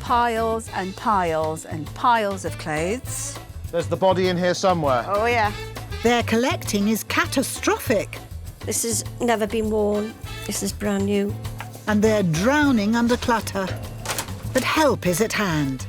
piles and piles and piles of clothes. There's the body in here somewhere. Oh, yeah. Their collecting is catastrophic. This has never been worn. This is brand new. And they're drowning under clutter. But help is at hand.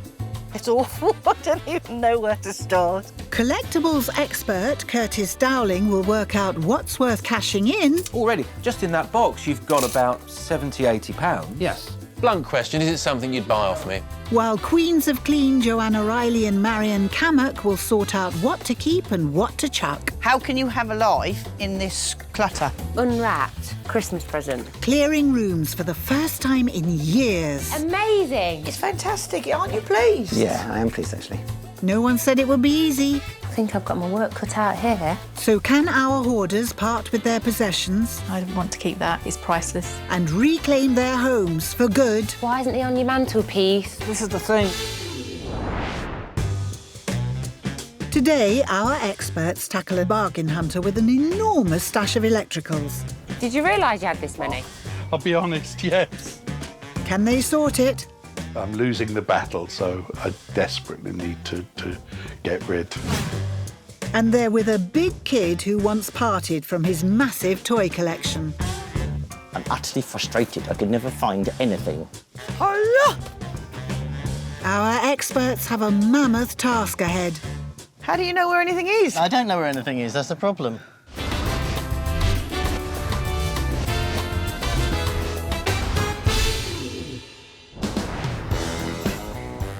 It's awful. I don't even know where to start. Collectibles expert Curtis Dowling will work out what's worth cashing in. Already, just in that box, you've got about £70, £80. Yes. Blunt question, is it something you'd buy off me? While Queens of Clean Joanna Riley and Marion Cammack will sort out what to keep and what to chuck. How can you have a life in this clutter? Unwrapped Christmas present. Clearing rooms for the first time in years. Amazing! It's fantastic, aren't you pleased? Yeah, I am pleased, actually. No one said it would be easy. I think I've got my work cut out here. So can our hoarders part with their possessions I want to keep that. It's priceless. and reclaim their homes for good? Why isn't he on your mantelpiece? This is the thing. Today, our experts tackle a bargain hunter with an enormous stash of electricals. Did you realise you had this many? I'll be honest, yes. Can they sort it? I'm losing the battle, so I desperately need to get rid. And they're with a big kid who once parted from his massive toy collection. I'm utterly frustrated. I could never find anything. Hola! Our experts have a mammoth task ahead. How do you know where anything is? I don't know where anything is, that's the problem.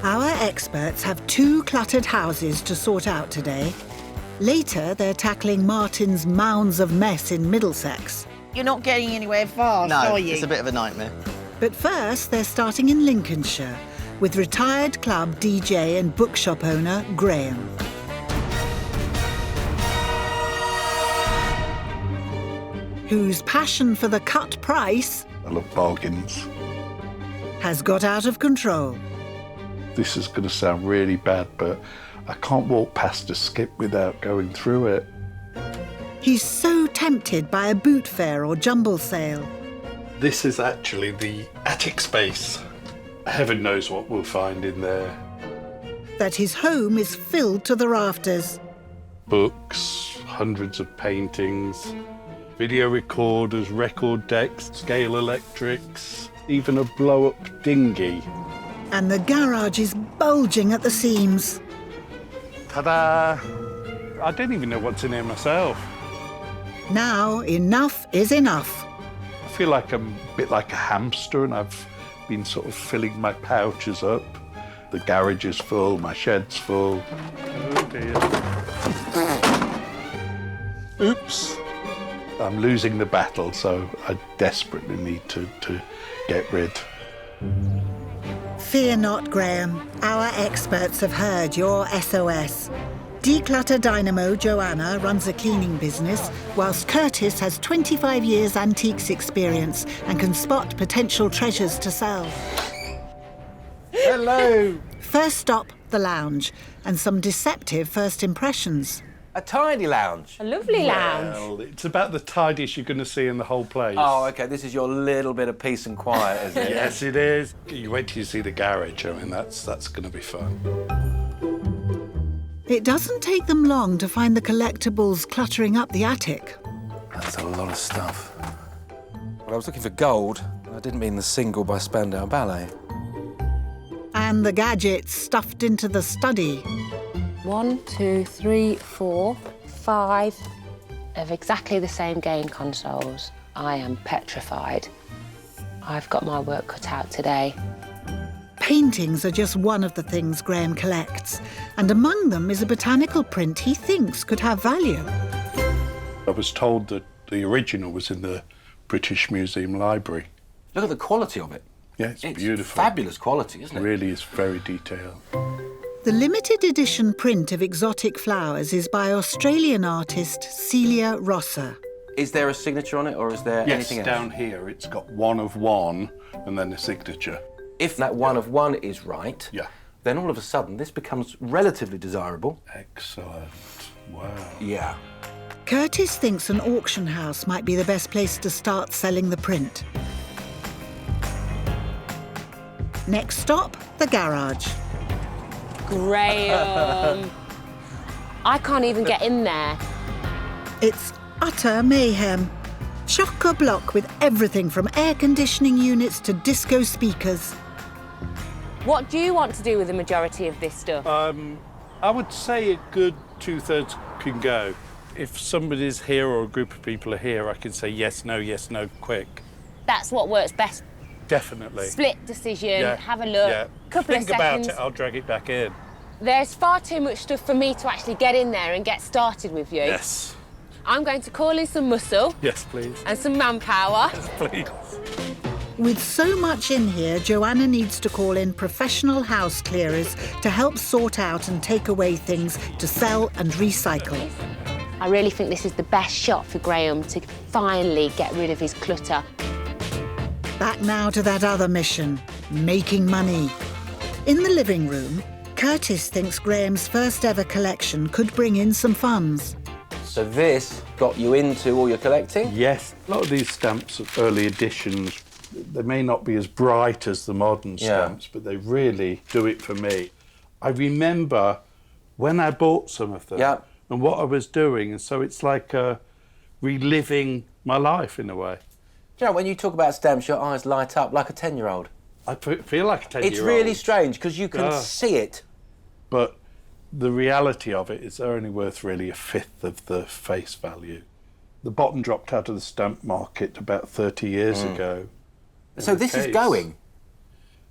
Our experts have 2 cluttered houses to sort out today. Later, they're tackling Martin's mounds of mess in Middlesex. You're not getting anywhere fast, are you? it's a bit of a nightmare. But first, they're starting in Lincolnshire with retired club DJ and bookshop owner Graham. Whose passion for the cut price I love bargains. has got out of control. This is going to sound really bad, but I can't walk past a skip without going through it. He's so tempted by a boot fair or jumble sale. This is actually the attic space. Heaven knows what we'll find in there. That his home is filled to the rafters. Books, hundreds of paintings, video recorders, record decks, scale electrics, even a blow-up dinghy. And the garage is bulging at the seams. Ta-da! I don't even know what's in here myself. Now, enough is enough. I feel like I'm a bit like a hamster and I've been sort of filling my pouches up. The garage is full, my shed's full. Oh dear. Oops. I'm losing the battle, so I desperately need to get rid. Fear not, Graham. Our experts have heard your SOS. Declutter Dynamo Joanna runs a cleaning business, whilst Curtis has 25 years antiques experience and can spot potential treasures to sell. Hello. First stop, the lounge, and some deceptive first impressions. A tidy lounge. A lovely lounge. Well, it's about the tidiest you're going to see in the whole place. Oh, OK, this is your little bit of peace and quiet, isn't it? Yes, it is. You wait till you see the garage. I mean, that's going to be fun. It doesn't take them long to find the collectibles cluttering up the attic. That's a lot of stuff. Well, I was looking for gold. I didn't mean the single by Spandau Ballet. And the gadgets stuffed into the study. 1, 2, 3, 4, 5 of exactly the same game consoles. I am petrified. I've got my work cut out today. Paintings are just one of the things Graham collects, and among them is a botanical print he thinks could have value. I was told that the original was in the British Museum Library. Look at the quality of it. Yeah, it's beautiful. Fabulous quality, isn't it? It really is very detailed. The limited edition print of exotic flowers is by Australian artist Celia Rosser. Is there a signature on it, or is there anything else? Yes, down here it's got 1 of 1 and then a signature. If that 1 of 1 is right, Yeah. then all of a sudden this becomes relatively desirable. Excellent. Wow. Yeah. Curtis thinks an auction house might be the best place to start selling the print. Next stop, the garage. Graham. I can't even get in there. It's utter mayhem. Chock-a-block with everything from air conditioning units to disco speakers. What do you want to do with the majority of this stuff? I would say a good 2/3 can go. If somebody's here or a group of people are here, I can say yes, no, quick. That's what works best. Definitely. Split decision, Yeah. have a look, Yeah. couple Think of seconds. about it, I'll drag it back in. There's far too much stuff for me to actually get in there and get started with you. Yes. I'm going to call in some muscle Yes, please. and some manpower. Please. With so much in here, Joanna needs to call in professional house clearers to help sort out and take away things to sell and recycle. I really think this is the best shot for Graham to finally get rid of his clutter. Back now to that other mission, making money. In the living room, Curtis thinks Graham's first ever collection could bring in some funds. So this got you into all your collecting? Yes. A lot of these stamps, early editions, they may not be as bright as the modern stamps, but they really do it for me. I remember when I bought some of them and what I was doing, and so it's like reliving my life in a way. Do you know, when you talk about stamps, your eyes light up like a 10-year-old. I feel like a 10-year-old. It's really strange because you can see it. But the reality of it is they're only worth really a fifth of the face value. The bottom dropped out of the stamp market about 30 years ago. So this is going?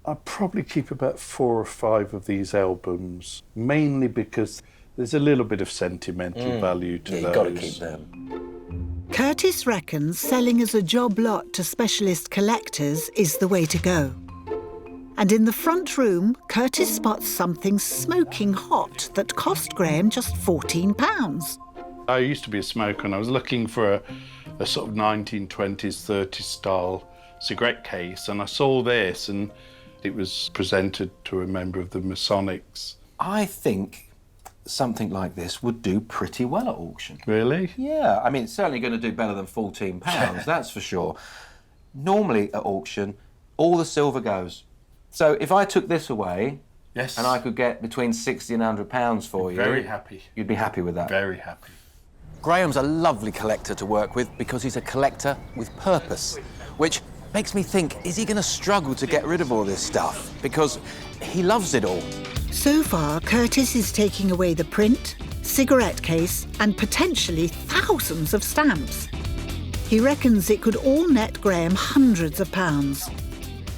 I probably keep about 4 or 5 of these albums, mainly because there's a little bit of sentimental value to those. You've got to keep them. Curtis reckons selling as a job lot to specialist collectors is the way to go. And in the front room, Curtis spots something smoking hot that cost Graham just £14. I used to be a smoker and I was looking for a sort of 1920s, 30s style cigarette case, and I saw this and it was presented to a member of the Masonics. I think something like this would do pretty well at auction. Really? Yeah, I mean, it's certainly going to do better than £14, that's for sure. Normally at auction, all the silver goes. So if I took this away, yes, and I could get between £60 and £100 for you... Very happy. You'd be happy with that? Very happy. Graham's a lovely collector to work with because he's a collector with purpose, which makes me think, is he going to struggle to get rid of all this stuff? Because he loves it all. So far, Curtis is taking away the print, cigarette case, and potentially thousands of stamps. He reckons it could all net Graham hundreds of pounds.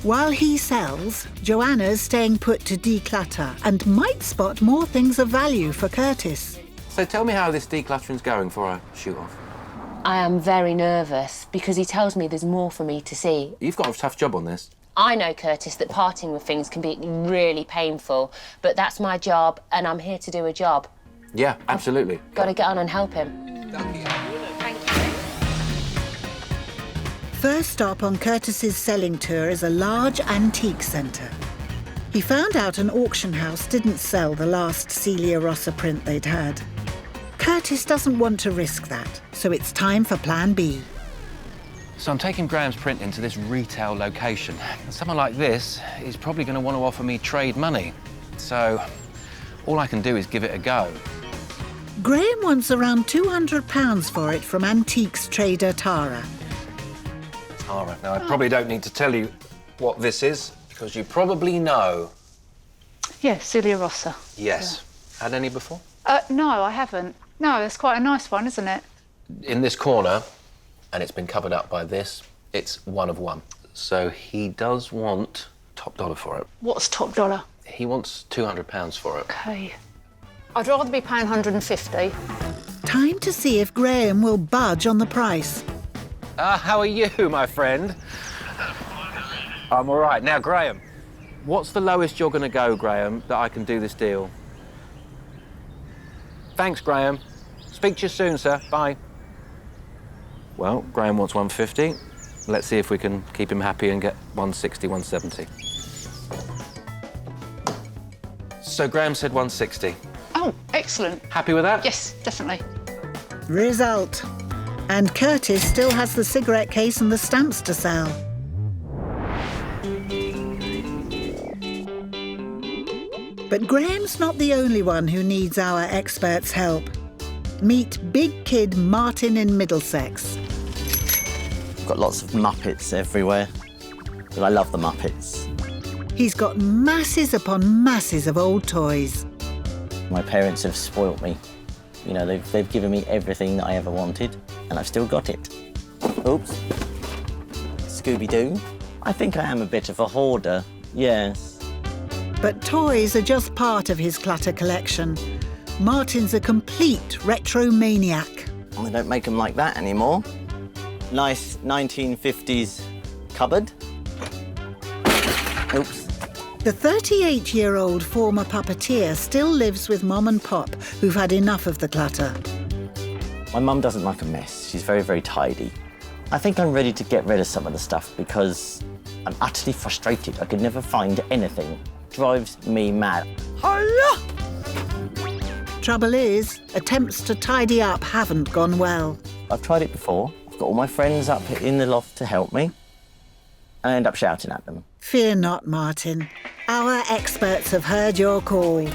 While he sells, Joanna's staying put to declutter and might spot more things of value for Curtis. So tell me how this decluttering's going before I shoot off. I am very nervous because he tells me there's more for me to see. You've got a tough job on this. I know, Curtis, that parting with things can be really painful, but that's my job and I'm here to do a job. Yeah, absolutely. Got to get on and help him. First stop on Curtis's selling tour is a large antique centre. He found out an auction house didn't sell the last Celia Rossa print they'd had. Curtis doesn't want to risk that, so it's time for Plan B. So I'm taking Graham's print into this retail location. Someone like this is probably going to want to offer me trade money. So all I can do is give it a go. Graham wants around £200 for it from antiques trader Tara. Tara, now I probably don't need to tell you what this is, because you probably know. Yeah, Celia Rossa. Yes. Yeah. Had any before? No, I haven't. No, that's quite a nice one, isn't it? In this corner, and it's been covered up by this, it's one of one. So he does want top dollar for it. What's top dollar? He wants £200 for it. OK. I'd rather be paying 150. Time to see if Graham will budge on the price. How are you, my friend? I'm all right. Now, Graham, what's the lowest you're going to go, Graham, that I can do this deal? Thanks, Graham. Speak to you soon, sir. Bye. Well, Graham wants 150. Let's see if we can keep him happy and get 160, 170. So Graham said 160. Oh, excellent. Happy with that? Yes, definitely. Result. And Curtis still has the cigarette case and the stamps to sell. But Graham's not the only one who needs our experts' help. Meet big kid Martin in Middlesex. I've got lots of Muppets everywhere, but I love the Muppets. He's got masses upon masses of old toys. My parents have spoilt me. You know, they've given me everything that I ever wanted, and I've still got it. Oops. Scooby-Doo. I think I am a bit of a hoarder, yes. But toys are just part of his clutter collection. Martin's a complete retro maniac. They don't make them like that anymore. Nice 1950s cupboard. Oops. The 38-year-old former puppeteer still lives with Mum and Pop, who've had enough of the clutter. My mum doesn't like a mess. She's very, very tidy. I think I'm ready to get rid of some of the stuff because I'm utterly frustrated. I could never find anything. Drives me mad. Trouble is, attempts to tidy up haven't gone well. I've tried it before. I've got all my friends up in the loft to help me. I end up shouting at them. Fear not, Martin. Our experts have heard your call.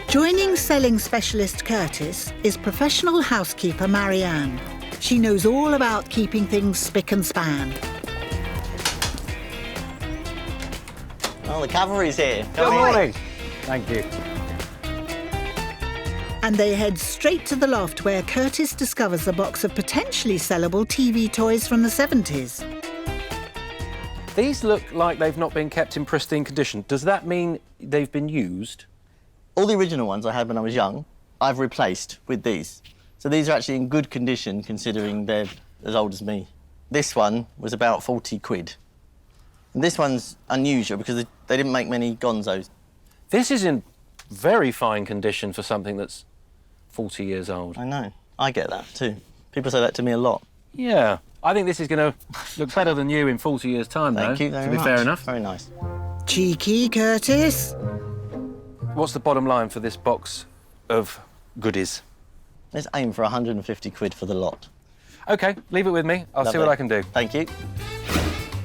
Joining selling specialist Curtis is professional housekeeper Marianne. She knows all about keeping things spick and span. Oh, the cavalry's here. Good morning. Thank you. And they head straight to the loft where Curtis discovers a box of potentially sellable TV toys from the 70s. These look like they've not been kept in pristine condition. Does that mean they've been used? All the original ones I had when I was young, I've replaced with these. So these are actually in good condition considering they're as old as me. This one was about 40 quid. And this one's unusual because they didn't make many Gonzos. This is in very fine condition for something that's 40 years old. I know. I get that too. People say that to me a lot. Yeah. I think this is going to look better than you in 40 years' time, Thank you very to be much. fair enough. Very nice. Cheeky, Curtis. What's the bottom line for this box of goodies? Let's aim for 150 quid for the lot. OK, leave it with me. I'll see Lovely. what I can do. Thank you.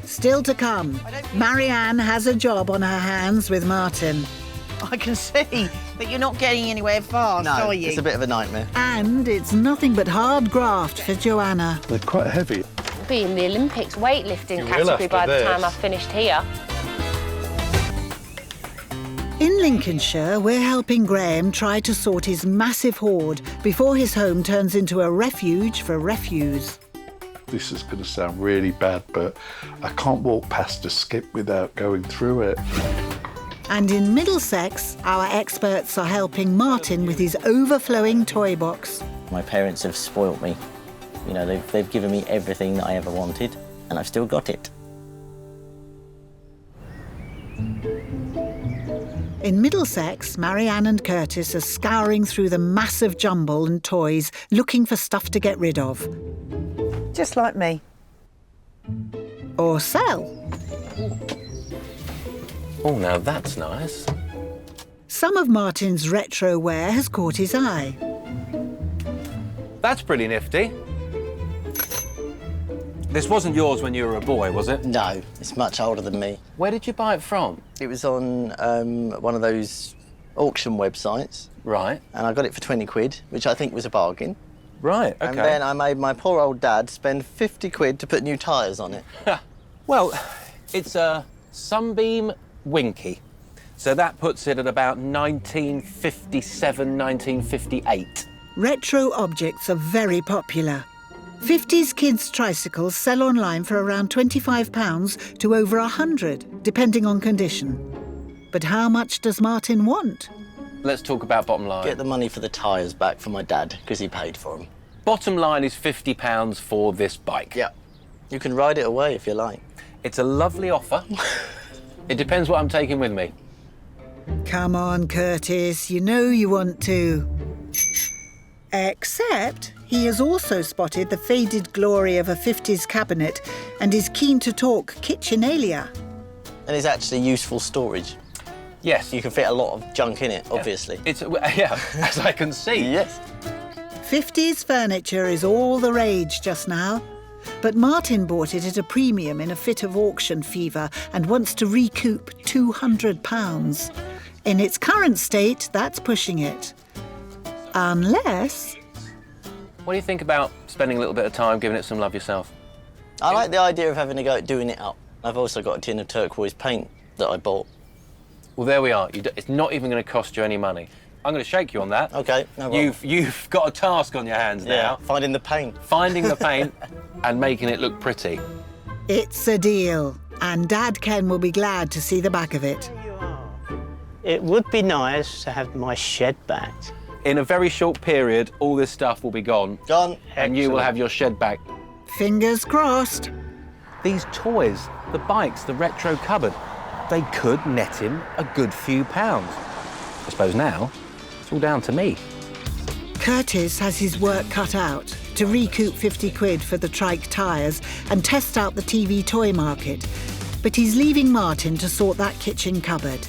Still to come, Marianne has a job on her hands with Martin. I can see that you're not getting anywhere fast, No, are you? it's a bit of a nightmare. And it's nothing but hard graft for Joanna. They're quite heavy. I'll be in the Olympics weightlifting You will category after by the this. time I've finished here. In Lincolnshire, we're helping Graham try to sort his massive hoard before his home turns into a refuge for refuse. This is going to sound really bad, but I can't walk past a skip without going through it. And in Middlesex, our experts are helping Martin with his overflowing toy box. My parents have spoilt me. You know, they've given me everything that I ever wanted, and I've still got it. In Middlesex, Marianne and Curtis are scouring through the massive jumble and toys, looking for stuff to get rid of. Just like me. Or sell. Oh, now that's nice. Some of Martin's retro wear has caught his eye. That's pretty nifty. This wasn't yours when you were a boy, was it? No, it's much older than me. Where did you buy it from? It was on one of those auction websites. Right. And I got it for 20 quid, which I think was a bargain. Right, OK. And then I made my poor old dad spend 50 quid to put new tyres on it. Well, it's a Sunbeam Winky. So that puts it at about 1957, 1958. Retro objects are very popular. 50s kids' tricycles sell online for around £25 to over 100, depending on condition. But how much does Martin want? Let's talk about bottom line. Get the money for the tyres back for my dad, because he paid for them. Bottom line is £50 for this bike. Yeah. You can ride it away if you like. It's a lovely offer. It depends what I'm taking with me. Come on, Curtis, you know you want to. Except he has also spotted the faded glory of a 50s cabinet and is keen to talk kitchenalia. And it's actually useful storage. Yes. You can fit a lot of junk in it, obviously. It's, yeah, as I can see. Yes. 50s furniture is all the rage just now. But Martin bought it at a premium in a fit of auction fever and wants to recoup £200. In its current state, that's pushing it. Unless... What do you think about spending a little bit of time giving it some love yourself? I like the idea of having a go at doing it up. I've also got a tin of turquoise paint that I bought. Well, there we are. It's not even going to cost you any money. I'm going to shake you on that. OK, no problem. You've got a task on your hands now. Finding the paint. Finding the paint and making it look pretty. It's a deal, and Dad Ken will be glad to see the back of it. It would be nice to have my shed back. In a very short period, all this stuff will be gone. Gone. And you will have your shed back. Fingers crossed. These toys, the bikes, the retro cupboard, they could net him a good few pounds. I suppose now, it's all down to me. Curtis has his work cut out to recoup 50 quid for the trike tyres and test out the TV toy market. But he's leaving Martin to sort that kitchen cupboard.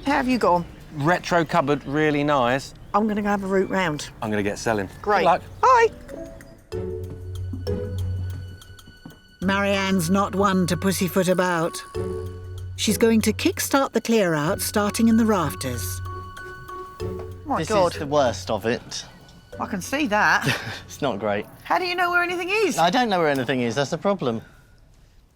How have you gone? Retro cupboard, really nice. I'm going to go have a route round. I'm going to get selling. Great. Good luck. Bye. Marianne's not one to pussyfoot about. She's going to kickstart the clear-out, starting in the rafters. My This God. is the worst of it. I can see that. It's not great. How do you know where anything is? I don't know where anything is, that's the problem.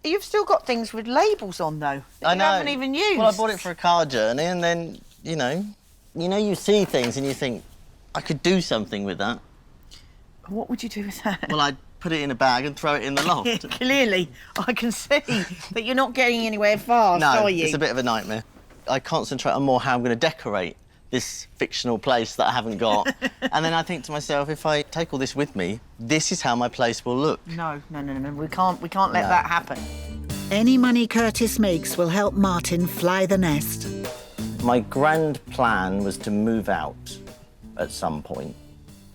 You've still got things with labels on, though, that I you know. haven't even used. Well, I bought it for a car journey, and then, you see things and you think, I could do something with that. What would you do with that? Well, I'd put it in a bag and throw it in the loft. Clearly, I can see that you're not getting anywhere fast, No, are you? it's a bit of a nightmare. I concentrate on more how I'm going to decorate this fictional place that I haven't got. And then I think to myself, if I take all this with me, this is how my place will look. No. We can't let that happen. Any money Curtis makes will help Martin fly the nest. My grand plan was to move out at some point,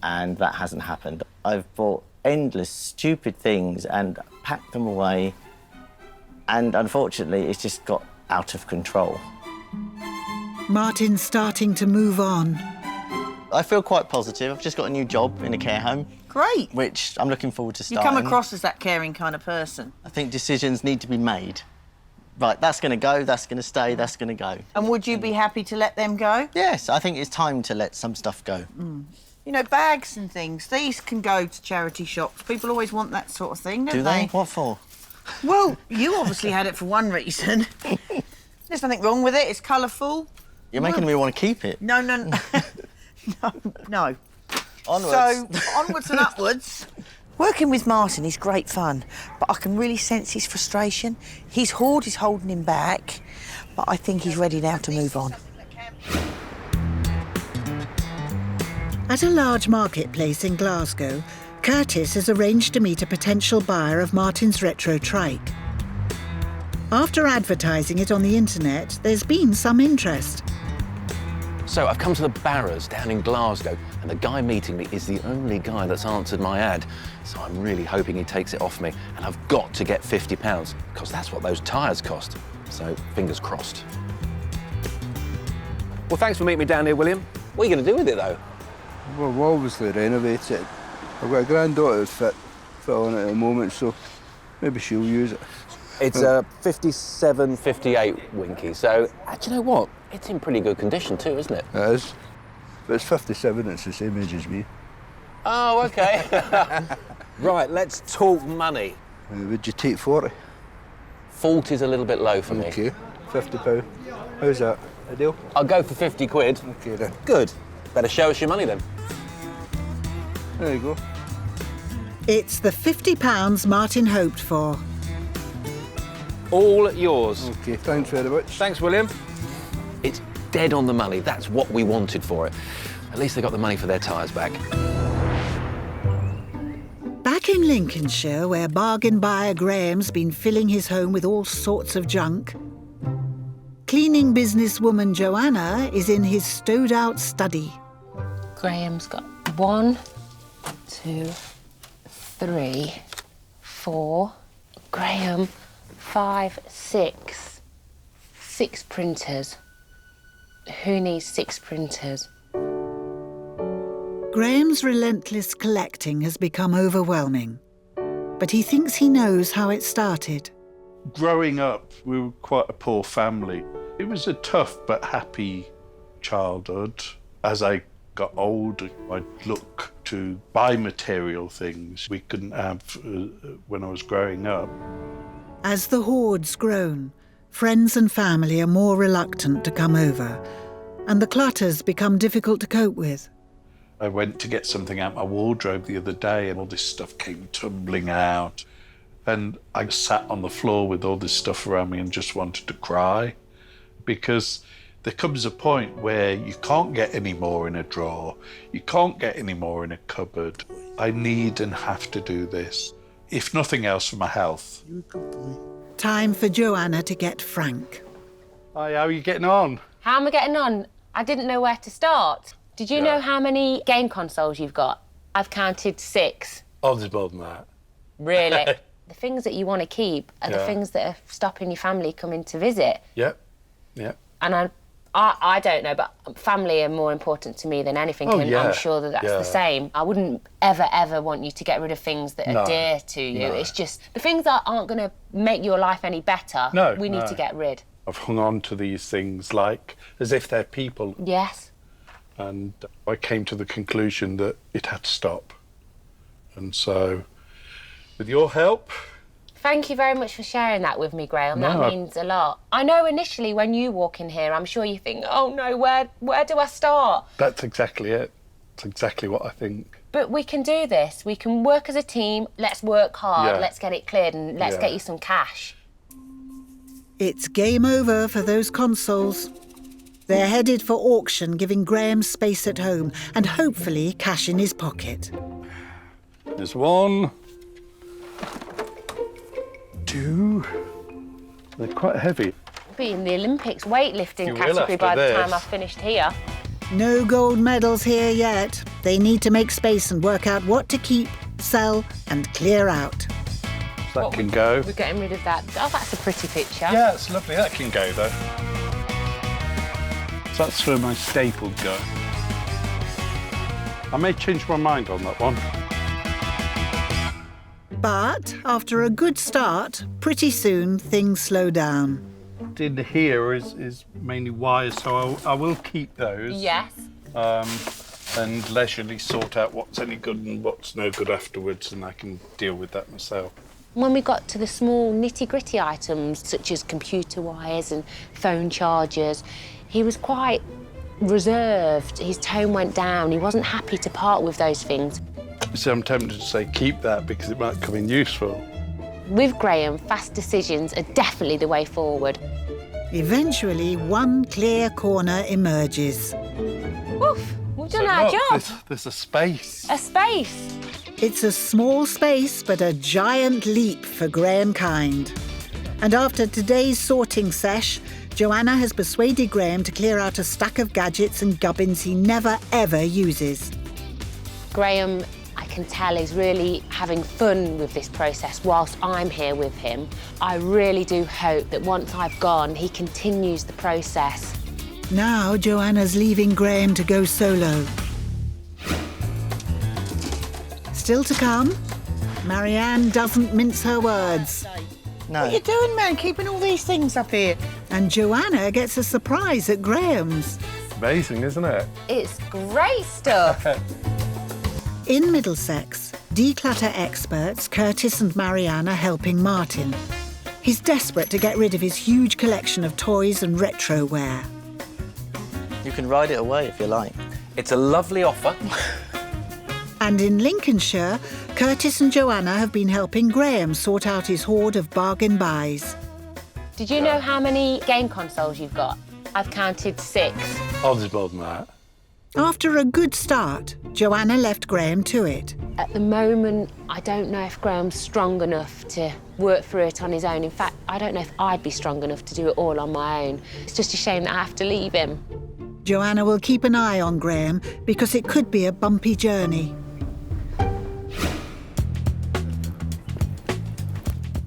and that hasn't happened. I've bought endless stupid things and packed them away, and unfortunately, it's just got out of control. Martin's starting to move on. I feel quite positive. I've just got a new job in a care home. Great. Which I'm looking forward to You starting. come across as that caring kind of person. I think decisions need to be made. Right, that's going to go, that's going to stay, that's going to go. And would you be happy to let them go? Yes, I think it's time to let some stuff go. You know, bags and things, these can go to charity shops. People always want that sort of thing, don't Do they? What for? Well, you obviously had it for one reason. There's nothing wrong with it, it's colourful. You're making me want to keep it. No. No. Onwards. So, onwards and upwards. Working with Martin is great fun, but I can really sense his frustration. His hoard is holding him back, but I think he's ready now to move on. At a large marketplace in Glasgow, Curtis has arranged to meet a potential buyer of Martin's retro trike. After advertising it on the internet, there's been some interest. So I've come to the Barras down in Glasgow, and the guy meeting me is the only guy that's answered my ad. So I'm really hoping he takes it off me, and I've got to get £50, because that's what those tyres cost. So fingers crossed. Well, thanks for meeting me down here, William. What are you going to do with it, though? Well, we'll obviously renovate it. I've got a granddaughter that's fit on it at the moment, so maybe she'll use it. It's a 57, 58 Winky, so do you know what? It's in pretty good condition too, isn't it? It is. But it's 57, it's the same age as me. Oh, OK. Right, let's talk money. Would you take 40? 40's a little bit low for me. OK, £50. How's that? A deal? I'll go for 50 quid. OK then. Good. Better show us your money then. There you go. It's the £50 Martin hoped for. All yours. OK, thanks very much. Thanks, William. It's dead on the money. That's what we wanted for it. At least they got the money for their tyres back. Back in Lincolnshire, where bargain buyer Graham's been filling his home with all sorts of junk, cleaning businesswoman Joanna is in his stowed-out study. Graham's got 1, 2, 3, 4. Graham, 5, 6. 6 printers. Who needs 6 printers? Graham's relentless collecting has become overwhelming. but he thinks he knows how it started. Growing up, we were quite a poor family. It was a tough but happy childhood. As I got older, I'd look to buy material things we couldn't have when I was growing up. As the hoard's grown, friends and family are more reluctant to come over, and the clutter's become difficult to cope with. I went to get something out my wardrobe the other day and all this stuff came tumbling out. And I sat on the floor with all this stuff around me and just wanted to cry, because there comes a point where you can't get any more in a drawer, you can't get any more in a cupboard. I need and have to do this, if nothing else for my health. Time for Joanna to get frank. Hi, how are you getting on? How am I getting on? I didn't know where to start. Did you know how many game consoles you've got? I've counted 6. Oh, there's more than that. Really? The things that you want to keep are the things that are stopping your family coming to visit. Yep. And I don't know, but family are more important to me than anything, and I'm sure that that's the same. I wouldn't ever want you to get rid of things that are dear to you. It's just the things that aren't going to make your life any better, we need to get rid. I've hung on to these things like as if they're people. Yes. And I came to the conclusion that it had to stop. And so, with your help... Thank you very much for sharing that with me, Graham. That means a lot. I know initially when you walk in here, I'm sure you think, oh no, where do I start? That's exactly it. That's exactly what I think. But we can do this. We can work as a team. Let's work hard. Let's get it cleared and let's get you some cash. It's game over for those consoles. They're headed for auction, giving Graham space at home and hopefully cash in his pocket. There's 1, 2. They're quite heavy. Be in the Olympics weightlifting category by the time I've finished here. No gold medals here yet. They need to make space and work out what to keep, sell and clear out. That can go. We're getting rid of that. Oh, that's a pretty picture. Yeah, it's lovely. That can go, though. So that's where my staple go. I may change my mind on that one. But after a good start, pretty soon things slow down. In here is mainly wires, so I will keep those. Yes. And leisurely sort out what's any good and what's no good afterwards, and I can deal with that myself. When we got to the small nitty-gritty items, such as computer wires and phone chargers, he was quite reserved. His tone went down. He wasn't happy to part with those things. So I'm tempted to say keep that because it might come in useful. With Graham, fast decisions are definitely the way forward. Eventually, one clear corner emerges. Woof! We've done our job. There's a space. A space. It's a small space, but a giant leap for Graham kind. And after today's sorting sesh, Joanna has persuaded Graham to clear out a stack of gadgets and gubbins he never, ever uses. Graham, I can tell, is really having fun with this process whilst I'm here with him. I really do hope that once I've gone, he continues the process. Now Joanna's leaving Graham to go solo. Still to come, Marianne doesn't mince her words. No. What are you doing, man? Keeping all these things up here? And Joanna gets a surprise at Graham's. Amazing, isn't it? It's great stuff. In Middlesex, declutter experts Curtis and Marianne are helping Martin. He's desperate to get rid of his huge collection of toys and retro wear. You can ride it away if you like. It's a lovely offer. And in Lincolnshire, Curtis and Joanna have been helping Graham sort out his hoard of bargain buys. Did you know how many game consoles you've got? I've counted 6. Oh, there's more than that. After a good start, Joanna left Graham to it. At the moment, I don't know if Graham's strong enough to work through it on his own. In fact, I don't know if I'd be strong enough to do it all on my own. It's just a shame that I have to leave him. Joanna will keep an eye on Graham because it could be a bumpy journey.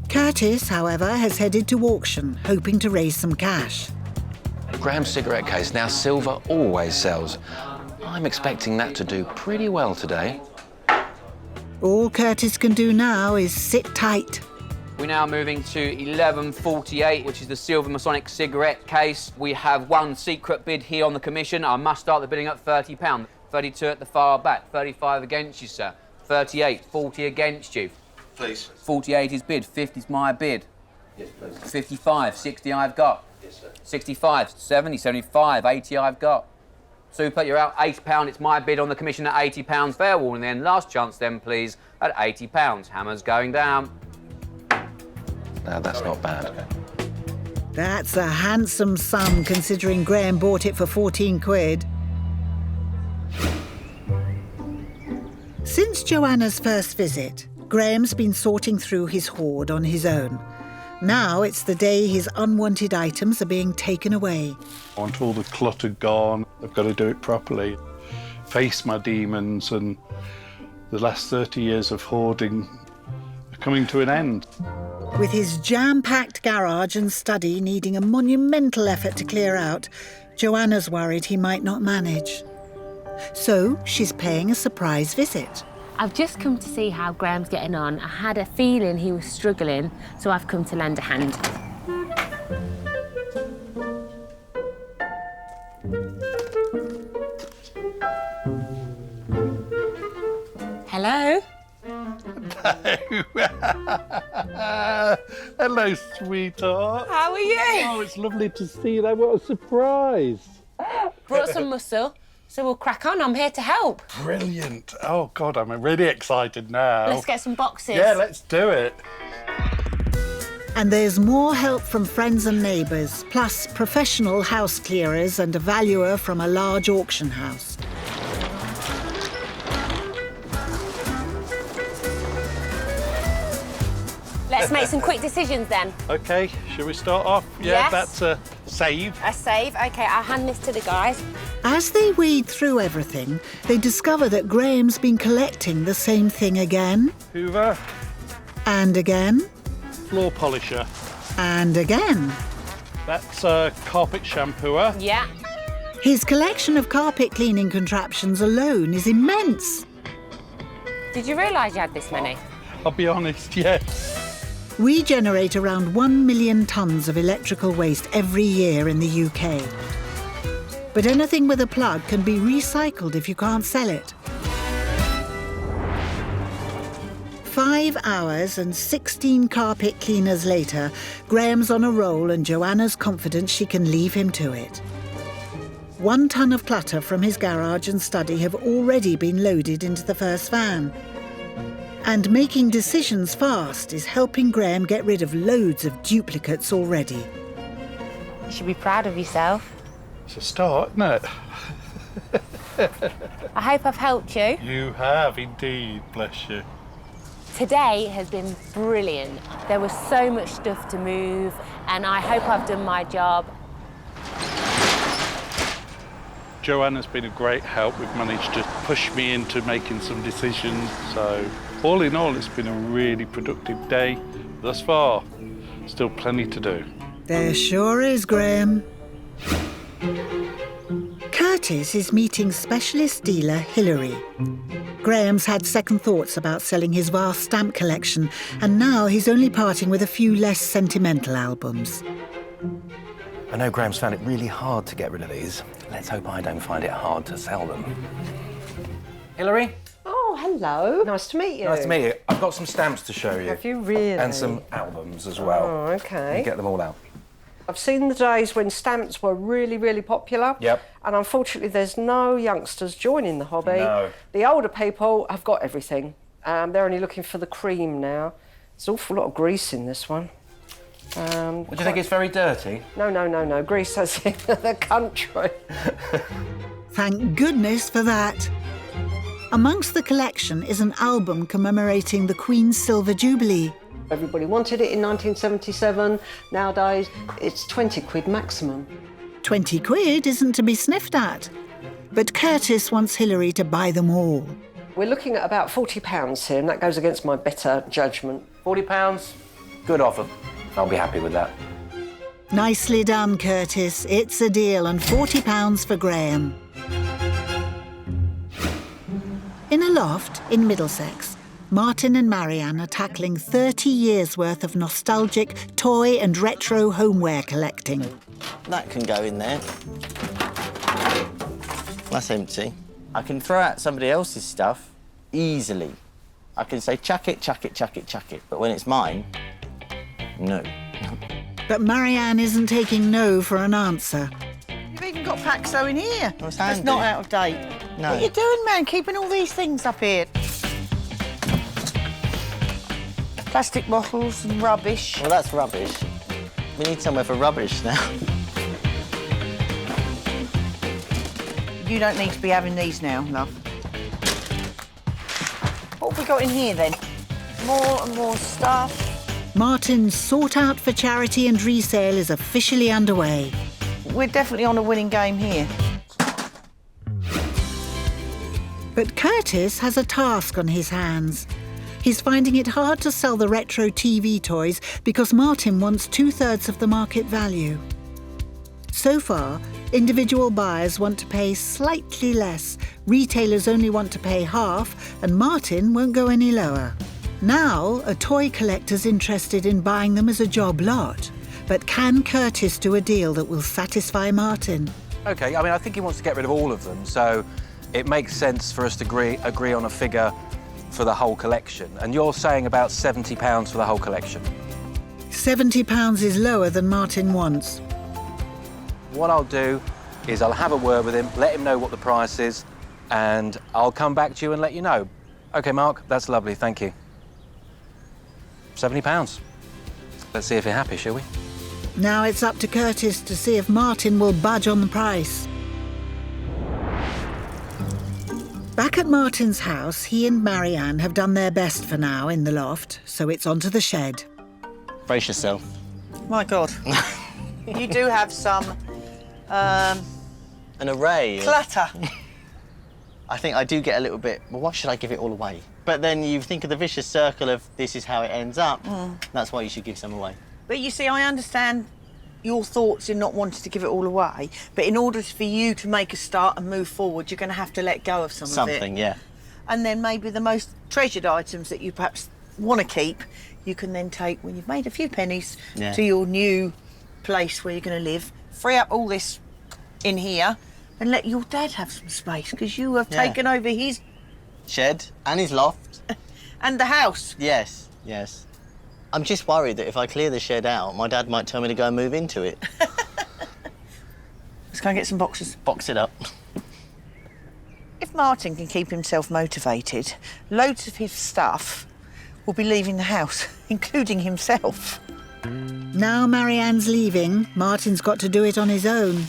Curtis, however, has headed to auction, hoping to raise some cash. Graham's cigarette case, now silver, always sells. I'm expecting that to do pretty well today. All Curtis can do now is sit tight. We're now moving to 1148, which is the silver Masonic cigarette case. We have one secret bid here on the commission. I must start the bidding at £30. 32 at the far back. 35 against you, sir. 38, 40 against you. Please. 48 is bid. 50 is my bid. Yes, please. 55, 60 I've got. Yes, sir. 65, 70, 75, 80 I've got. Super, you're out. £80. It's my bid on the commission at £80. Fair warning then. Last chance then, please, at £80. Hammer's going down. No, that's not bad. That's a handsome sum considering Graham bought it for 14 quid. Since Joanna's first visit, Graham's been sorting through his hoard on his own. Now it's the day his unwanted items are being taken away. I want all the clutter gone. I've got to do it properly. Face my demons, and the last 30 years of hoarding are coming to an end. With his jam-packed garage and study needing a monumental effort to clear out, Joanna's worried he might not manage. So she's paying a surprise visit. I've just come to see how Graham's getting on. I had a feeling he was struggling, so I've come to lend a hand. Hello? Hello, sweetheart. How are you? Oh, it's lovely to see you. What a surprise. Brought some muscle, so we'll crack on. I'm here to help. Brilliant. Oh, God, I'm really excited now. Let's get some boxes. Yeah, let's do it. And there's more help from friends and neighbours, plus professional house clearers and a valuer from a large auction house. Let's make some quick decisions then. OK, shall we start off? Yeah, Yes. That's a save. A save. OK, I'll hand this to the guys. As they wade through everything, they discover that Graham's been collecting the same thing again, Hoover, and again, floor polisher. and again. That's a carpet shampooer. Yeah. His collection of carpet cleaning contraptions alone is immense. Did you realise you had this many? I'll be honest, yes. We generate around 1 million tonnes of electrical waste every year in the UK. But anything with a plug can be recycled if you can't sell it. 5 hours and 16 carpet cleaners later, Graham's on a roll and Joanna's confident she can leave him to it. 1 tonne of clutter from his garage and study have already been loaded into the first van. And making decisions fast is helping Graham get rid of loads of duplicates already. You should be proud of yourself. It's a start, isn't it? I hope I've helped you. You have indeed, bless you. Today has been brilliant. There was so much stuff to move, and I hope I've done my job. Joanna's been a great help. We've managed to push me into making some decisions. So, all in all, it's been a really productive day thus far. Still plenty to do. There sure is, Graham. Curtis is meeting specialist dealer Hilary. Graham's had second thoughts about selling his vast stamp collection, and now he's only parting with a few less sentimental albums. I know Graham's found it really hard to get rid of these. Let's hope I don't find it hard to sell them. Hilary? Oh, hello. Nice to meet you. Nice to meet you. I've got some stamps to show you. Have you really? And some albums as well. Oh, OK. You get them all out. I've seen the days when stamps were really, really popular. Yep. And unfortunately, there's no youngsters joining the hobby. No. The older people have got everything. They're only looking for the cream now. There's an awful lot of grease in this one. Do you think it's very dirty? No. Greece has in the country. Thank goodness for that. Amongst the collection is an album commemorating the Queen's Silver Jubilee. Everybody wanted it in 1977. Nowadays, it's 20 quid maximum. 20 quid isn't to be sniffed at. But Curtis wants Hilary to buy them all. We're looking at about £40 here, and that goes against my better judgment. £40? Good offer. I'll be happy with that. Nicely done, Curtis. It's a deal, and £40 for Graham. In a loft in Middlesex, Martin and Marianne are tackling 30 years' worth of nostalgic toy and retro homeware collecting. That can go in there. That's empty. I can throw out somebody else's stuff easily. I can say, chuck it, chuck it, chuck it, chuck it. But when it's mine, no. But Marianne isn't taking no for an answer. You've even got Paxo in here. Well, it's That's handy. not out of date. No. What are you doing, man? Keeping all these things up here? Plastic bottles and rubbish. Well, that's rubbish. We need somewhere for rubbish now. You don't need to be having these now, love. What have we got in here, then? More and more stuff. Martin's sought out for charity and resale is officially underway. We're definitely on a winning game here. But Curtis has a task on his hands. He's finding it hard to sell the retro TV toys because Martin wants 2/3 of the market value. So far, individual buyers want to pay slightly less, retailers only want to pay half, and Martin won't go any lower. Now, a toy collector's interested in buying them as a job lot. But can Curtis do a deal that will satisfy Martin? OK, I mean, I think he wants to get rid of all of them, so it makes sense for us to agree on a figure for the whole collection. And you're saying about £70 for the whole collection? £70 is lower than Martin wants. What I'll do is I'll have a word with him, let him know what the price is, and I'll come back to you and let you know. OK, Mark, that's lovely, thank you. £70. Let's see if you're happy, shall we? Now it's up to Curtis to see if Martin will budge on the price. Back at Martin's house, he and Marianne have done their best for now in the loft, so it's onto the shed. Brace yourself. My God. You do have some... An array of... clutter. I think I do get a little bit, well, why should I give it all away? But then you think of the vicious circle of this is how it ends up. That's why you should give some away. But you see, I understand your thoughts in not wanting to give it all away, but in order for you to make a start and move forward, you're going to have to let go of some of it. Something, yeah. And then maybe the most treasured items that you perhaps want to keep, you can then take when you've made a few pennies to your new place where you're going to live, free up all this in here and let your dad have some space, because you have taken over his... shed and his loft. And the house. Yes, yes. I'm just worried that if I clear the shed out, my dad might tell me to go and move into it. Let's go and get some boxes. Box it up. If Martin can keep himself motivated, loads of his stuff will be leaving the house, including himself. Now Marianne's leaving, Martin's got to do it on his own.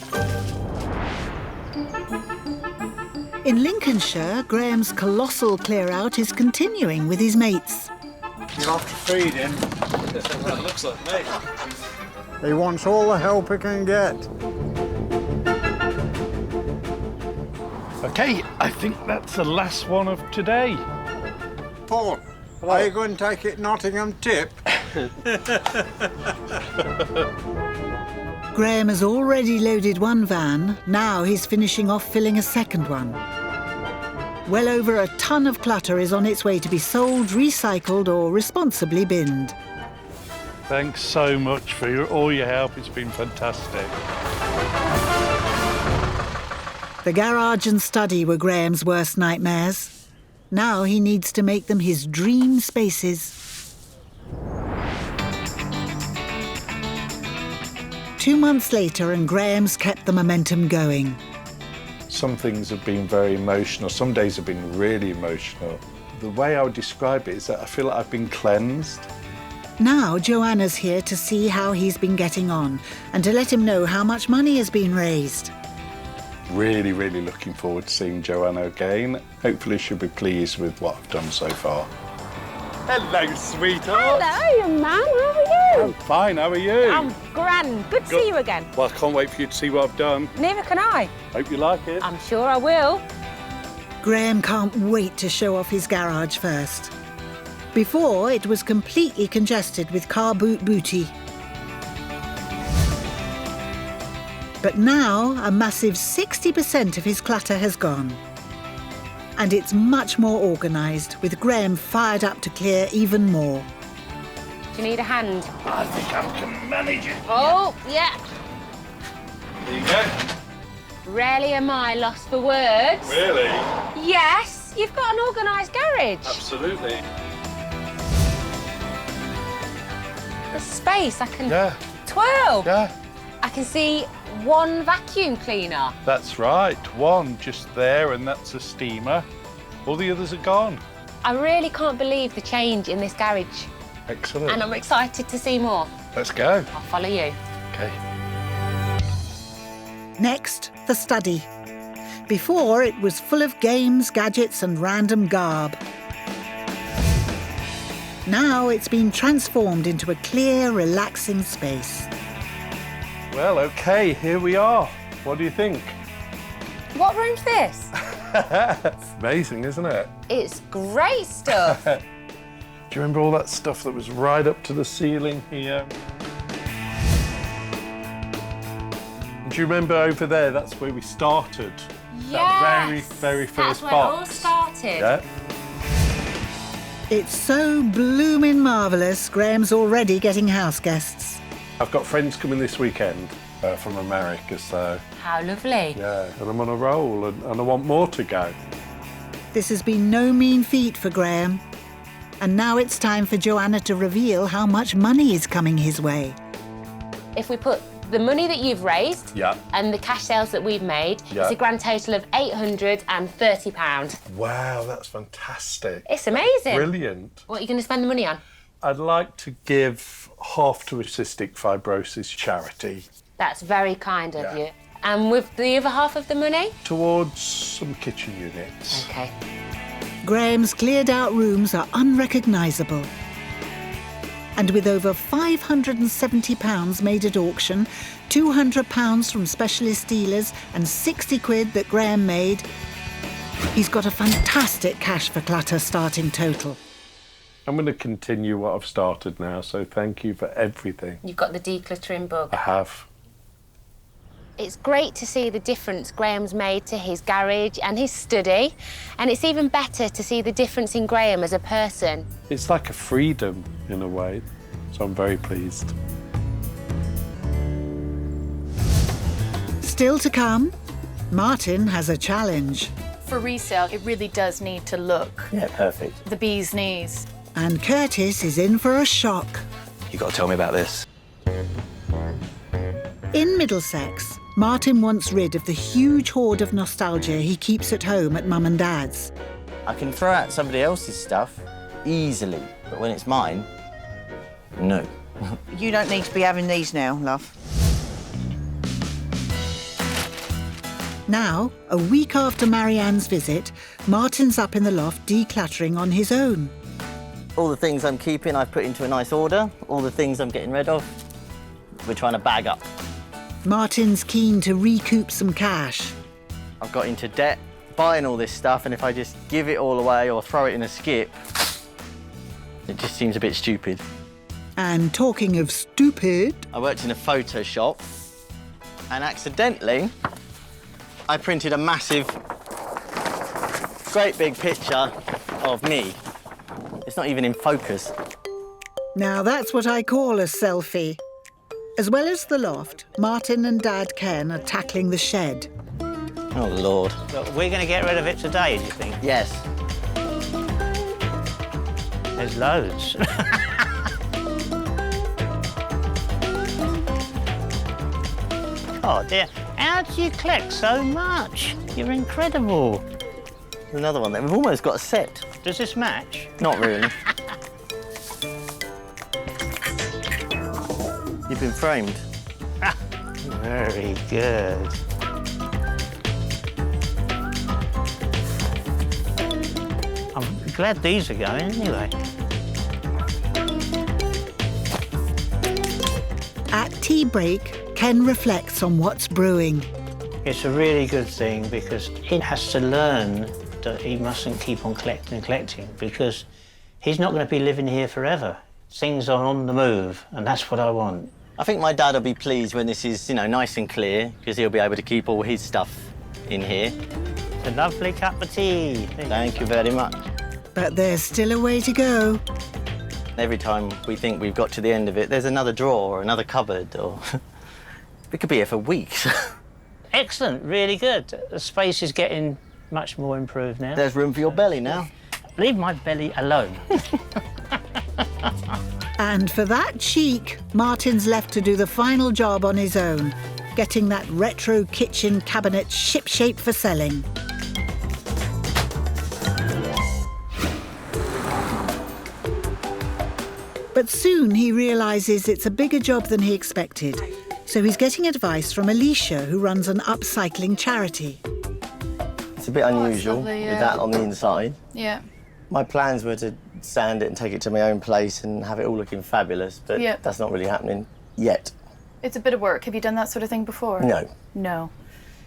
In Lincolnshire, Graham's colossal clear-out is continuing with his mates. You'll have to feed him. Well, it looks like me. He wants all the help he can get. OK, I think that's the last one of today. Paul, are you going to take it Nottingham tip? Graham has already loaded one van, now he's finishing off filling a second one. Well over a ton of clutter is on its way to be sold, recycled or responsibly binned. Thanks so much for all your help, it's been fantastic. The garage and study were Graham's worst nightmares. Now he needs to make them his dream spaces. 2 months later and Graham's kept the momentum going. Some things have been very emotional, some days have been really emotional. The way I would describe it is that I feel like I've been cleansed. Now Joanna's here to see how he's been getting on and to let him know how much money has been raised. Really, really looking forward to seeing Joanna again. Hopefully she'll be pleased with what I've done so far. Hello, sweetheart. Hello, young man. How are you? I'm fine, how are you? I'm grand. Good to see you again. Well, I can't wait for you to see what I've done. Neither can I. Hope you like it. I'm sure I will. Graham can't wait to show off his garage first. Before, it was completely congested with car boot booty. But now, a massive 60% of his clutter has gone. And it's much more organised, with Graham fired up to clear even more. Do you need a hand? I think I can manage it. Oh, yeah. There you go. Rarely am I lost for words. Really? Yes, you've got an organised garage. Absolutely. The space, I can twirl. Yeah. I can see one vacuum cleaner. That's right. One just there, and that's a steamer. All the others are gone. I really can't believe the change in this garage. Excellent. And I'm excited to see more. Let's go. I'll follow you. Okay. Next, the study. Before, it was full of games, gadgets and random garb. Now it's been transformed into a clear, relaxing space. Well, OK, here we are. What do you think? What room's this? Amazing, isn't it? It's great stuff. Do you remember all that stuff that was right up to the ceiling here? Do you remember over there, that's where we started? Yes. That very, very first That's where box. it all started. Yeah. It's so blooming marvellous, Graham's already getting house guests. I've got friends coming this weekend from America, so... How lovely. Yeah, and I'm on a roll, and I want more to go. This has been no mean feat for Graham. And now it's time for Joanna to reveal how much money is coming his way. If we put the money that you've raised Yeah. and the cash sales that we've made, Yeah. it's a grand total of £830. Wow, that's fantastic. It's amazing. Brilliant. What are you going to spend the money on? I'd like to give half to a cystic fibrosis charity. That's very kind of Yeah. you. And with the other half of the money? Towards some kitchen units. OK. Graham's cleared out rooms are unrecognisable. And with over £570 made at auction, £200 from specialist dealers and 60 quid that Graham made, he's got a fantastic cash for clutter starting total. I'm going to continue what I've started now, so thank you for everything. You've got the decluttering bug. I have. It's great to see the difference Graham's made to his garage and his study. And it's even better to see the difference in Graham as a person. It's like a freedom in a way, so I'm very pleased. Still to come, Martin has a challenge. For resale, it really does need to look Yeah, perfect. the bee's knees. And Curtis is in for a shock. You got to tell me about this. In Middlesex, Martin wants rid of the huge hoard of nostalgia he keeps at home at Mum and Dad's. I can throw out somebody else's stuff easily, but when it's mine, no. You don't need to be having these now, love. Now, a week after Marianne's visit, Martin's up in the loft decluttering on his own. All the things I'm keeping, I've put into a nice order. All the things I'm getting rid of, we're trying to bag up. Martin's keen to recoup some cash. I've got into debt buying all this stuff, and if I just give it all away or throw it in a skip, it just seems a bit stupid. And talking of stupid... I worked in a photo shop, and accidentally, I printed a massive, great big picture of me. It's not even in focus. Now that's what I call a selfie. As well as the loft, Martin and Dad Ken are tackling the shed. Oh, Lord. But we're going to get rid of it today, do you think? Yes. There's loads. Oh, dear. How do you collect so much? You're incredible. There's another one there. We've almost got a set. Does this match? Not really. You've been framed. Very good. I'm glad these are going anyway. At tea break, Ken reflects on what's brewing. It's a really good thing because he has to learn that he mustn't keep on collecting and collecting because he's not going to be living here forever. Things are on the move, and that's what I want. I think my dad will be pleased when this is, nice and clear, because he'll be able to keep all his stuff in here. A lovely cup of tea. Thank you very much. But there's still a way to go. Every time we think we've got to the end of it, there's another drawer or another cupboard, or we could be here for weeks. Excellent, really good. The space is getting much more improved now. There's room for your belly now. Leave my belly alone. And for that cheek, Martin's left to do the final job on his own, getting that retro kitchen cabinet shipshape for selling. But soon he realises it's a bigger job than he expected. So he's getting advice from Alicia, who runs an upcycling charity. It's a bit unusual lovely, yeah. with that on the inside. Yeah. My plans were to sand it and take it to my own place and have it all looking fabulous, but Yeah. that's not really happening yet. It's a bit of work. Have you done that sort of thing before? No. No.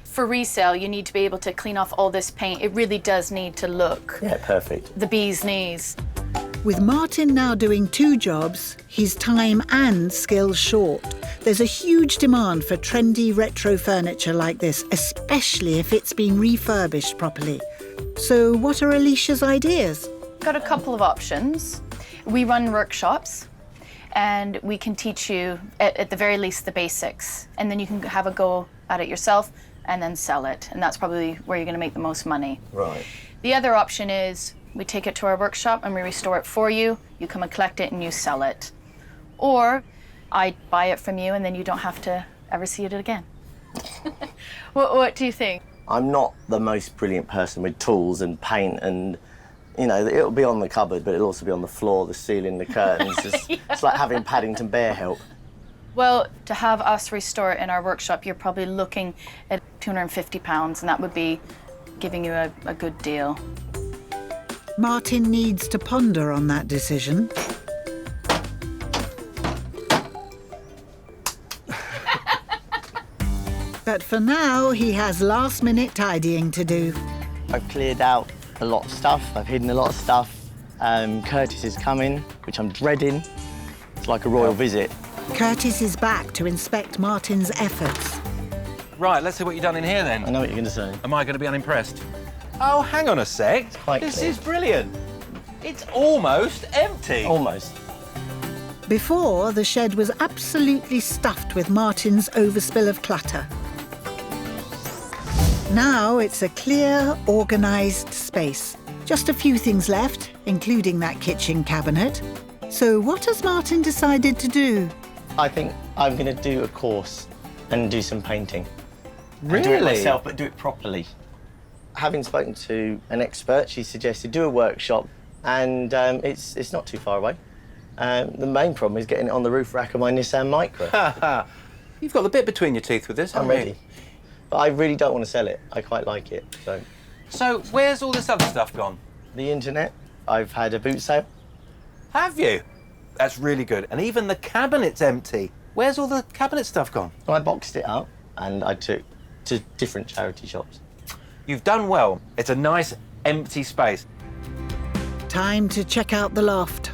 For resale, you need to be able to clean off all this paint. It really does need to look Yeah, perfect. the bee's knees. With Martin now doing 2 jobs, he's time and skills short. There's a huge demand for trendy retro furniture like this, especially if it's been refurbished properly. So what are Alicia's ideas? Got a couple of options. We run workshops, and we can teach you, at the very least, the basics. And then you can have a go at it yourself and then sell it. And that's probably where you're going to make the most money. Right. The other option is we take it to our workshop and we restore it for you. You come and collect it and you sell it. Or I buy it from you and then you don't have to ever see it again. What do you think? I'm not the most brilliant person with tools and paint and, you know, it'll be on the cupboard, but it'll also be on the floor, the ceiling, the curtains. It's like having Paddington Bear help. Well, to have us restore it in our workshop, you're probably looking at £250, and that would be giving you a good deal. Martin needs to ponder on that decision. But for now, he has last-minute tidying to do. I've cleared out a lot of stuff. I've hidden a lot of stuff. Curtis is coming, which I'm dreading. It's like a royal visit. Curtis is back to inspect Martin's efforts. Right, let's see what you've done in here then. I know what you're going to say. Am I going to be unimpressed? Oh, hang on a sec. This is brilliant. It's almost empty. Almost. Before, the shed was absolutely stuffed with Martin's overspill of clutter. Now it's a clear, organised space. Just a few things left, including that kitchen cabinet. So what has Martin decided to do? I think I'm going to do a course and do some painting. Really? And do it myself, but do it properly. Having spoken to an expert, she suggested do a workshop, and it's not too far away. The main problem is getting it on the roof rack of my Nissan Micra. You've got the bit between your teeth with this, I'm haven't you? ready. But I really don't want to sell it. I quite like it, so. So, where's all this other stuff gone? The internet. I've had a boot sale. Have you? That's really good. And even the cabinet's empty. Where's all the cabinet stuff gone? Well, I boxed it up and I took to different charity shops. You've done well. It's a nice, empty space. Time to check out the loft.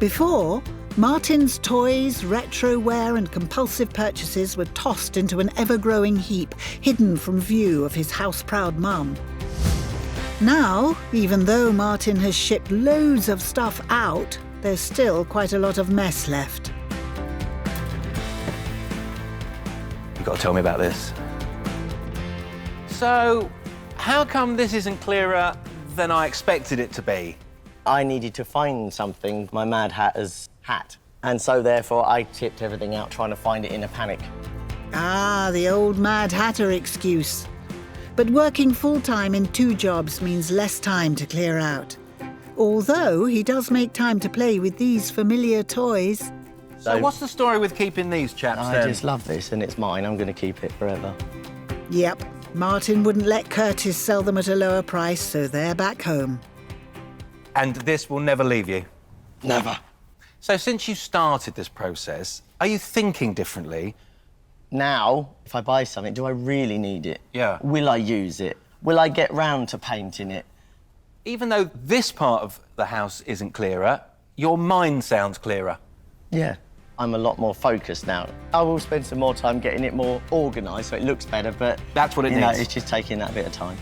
Before, Martin's toys, retro wear and compulsive purchases were tossed into an ever-growing heap, hidden from view of his house-proud mum. Now, even though Martin has shipped loads of stuff out, there's still quite a lot of mess left. You've got to tell me about this. So, how come this isn't clearer than I expected it to be? I needed to find something my Mad Hatter's hat. And so, therefore, I tipped everything out trying to find it in a panic. Ah, the old Mad Hatter excuse. But working full-time in 2 jobs means less time to clear out. Although he does make time to play with these familiar toys. So what's the story with keeping these chaps then? I just love this and it's mine. I'm going to keep it forever. Yep, Martin wouldn't let Curtis sell them at a lower price, so they're back home. And this will never leave you? Never. So since you started this process, are you thinking differently? Now, if I buy something, do I really need it? Yeah. Will I use it? Will I get round to painting it? Even though this part of the house isn't clearer, your mind sounds clearer. Yeah. I'm a lot more focused now. I will spend some more time getting it more organised so it looks better, but... That's what it needs. needs. It's just taking that bit of time.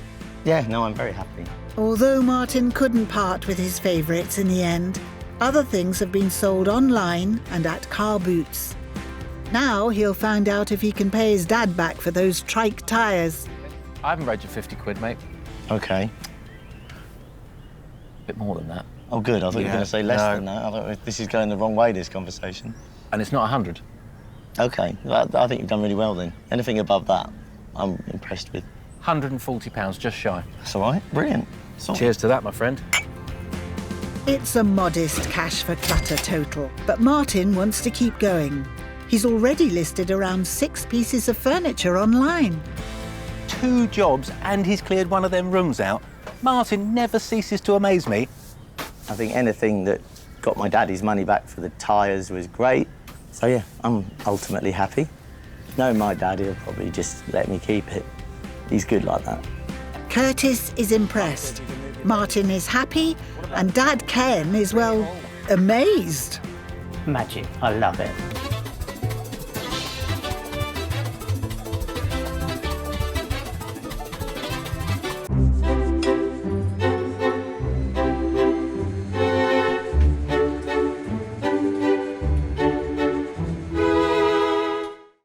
Yeah, no, I'm very happy. Although Martin couldn't part with his favourites in the end, other things have been sold online and at car boots. Now he'll find out if he can pay his dad back for those trike tyres. I haven't raised you 50 quid, mate. OK. A bit more than that. Oh, good. I thought you were going to say less than that. I thought this is going the wrong way, this conversation. And it's not 100. OK. I think you've done really well, then. Anything above that, I'm impressed with. £140, just shy. That's all right. Brilliant. Cheers to that, my friend. It's a modest cash for clutter total, but Martin wants to keep going. He's already listed around 6 pieces of furniture online. 2 jobs and he's cleared one of them rooms out. Martin never ceases to amaze me. I think anything that got my dad his money back for the tyres was great. So, yeah, I'm ultimately happy. Knowing my dad, he'll probably just let me keep it. He's good like that. Curtis is impressed. Martin is happy, and Dad Ken is, well, amazed. Magic. I love it.